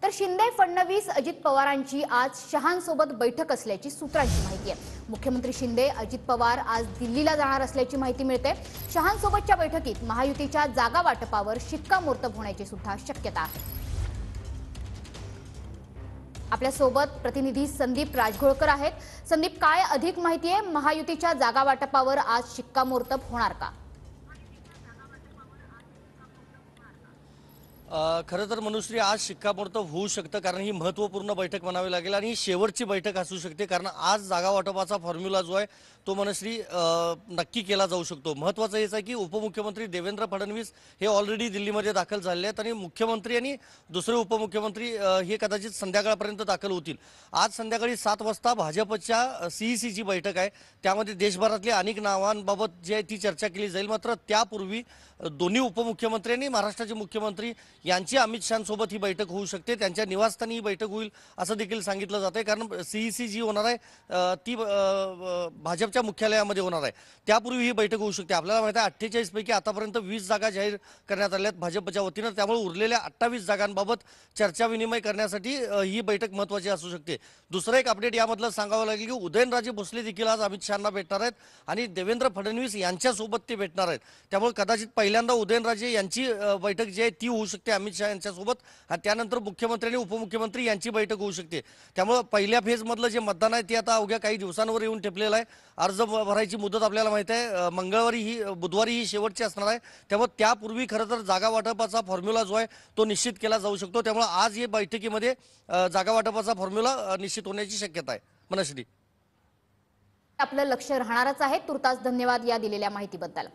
तर शिंदे फडणवीस अजित पवारांची आज शहांसोबत बैठक असल्याची सूत्रांची माहिती आहे। मुख्यमंत्री शिंदे अजित पवार आज दिल्लीला जाणार असल्याची माहिती मिळते। शहांसोबतच्या बैठकीत महायुतीच्या जागा वाटपावर शिक्कामोर्तब होण्याची सुद्धा शक्यता आहे। आपल्या सोबत प्रतिनिधी संदीप राजघोळकर आहेत। संदीप, काय अधिक माहिती आहे? महायुतीच्या जागा वाटपावर आज शिक्कामोर्तब होणार का? खरं तर मनुश्री आज शिक्कामोर्तब होऊ शकतं, कारण ही महत्त्वपूर्ण बैठक म्हणावी लागेल आणि ही शेवटची बैठक असू शकते, कारण आज जागा वाटपाचा फॉर्म्युला जो आहे तो मनश्री नक्की केला जाऊ शकतो। महत्त्वाचं हेच आहे की उपमुख्यमंत्री देवेंद्र फडणवीस हे ऑलरेडी दिल्लीमध्ये दाखल झाले आहेत आणि मुख्यमंत्री आणि दुसरे उपमुख्यमंत्री हे कदाचित संध्याकाळपर्यंत दाखल होतील। आज संध्याकाळी 7 वाजता भाजपच्या सीईसीची बैठक आहे, त्यामध्ये देशभरातल्या अनेक नावांबाबत जी आहे ती चर्चा केली जाईल। मात्र त्यापूर्वी दोन्ही उपमुख्यमंत्री आणि महाराष्ट्राचे मुख्यमंत्री यांची अमित शहांसोबत ही बैठक होऊ शकते। त्यांच्या निवासस्थानी ही बैठक होईल असं देखील सांगितलं जातंय, कारण सीईसी जी होणार आहे ती भाजपच्या मुख्यालयामध्ये होणार आहे। त्यापूर्वी ही बैठक होऊ शकते। आपल्याला माहिती आहे 48 पैकी आतापर्यंत 20 जागा जाहीर करण्यात आल्यात भाजपच्या वतीनं, त्यामुळे उरलेल्या 28 जागांबाबत चर्चा विनिमय करण्यासाठी ही बैठक महत्त्वाची असू शकते। दुसरं एक अपडेट यामधलं सांगावं लागेल की उदयनराजे भोसले देखील आज अमित शहांना भेटणार आहेत आणि देवेंद्र फडणवीस यांच्यासोबत ते भेटणार आहेत। त्यामुळे कदाचित पहिल्यांदा उदयनराजे यांची बैठक जी आहे ती होऊ शकते अमित शहा यांच्यासोबत, आणि त्यानंतर मुख्यमंत्री आणि उपमुख्यमंत्री यांची बैठक होऊ शकते। त्यामुळे पहिल्या फेजमधलं जे मतदान आहे ते आता अवघ्या काही दिवसांवर येऊन ठेपलेलं आहे। अर्ज भरायची मुदत आपल्याला माहिती आहे बुधवारी ही शेवटची असणार आहे। त्यामुळे त्यापूर्वी खरं तर जागा वाटपाचा फॉर्म्युला जो आहे तो निश्चित केला जाऊ शकतो। त्यामुळे आज या बैठकीमध्ये जागा वाटपाचा फॉर्म्युला निश्चित होण्याची शक्यता आहे। मनश्री, आपलं लक्ष राहणारच आहे। तुर्तास धन्यवाद या दिलेल्या माहितीबद्दल।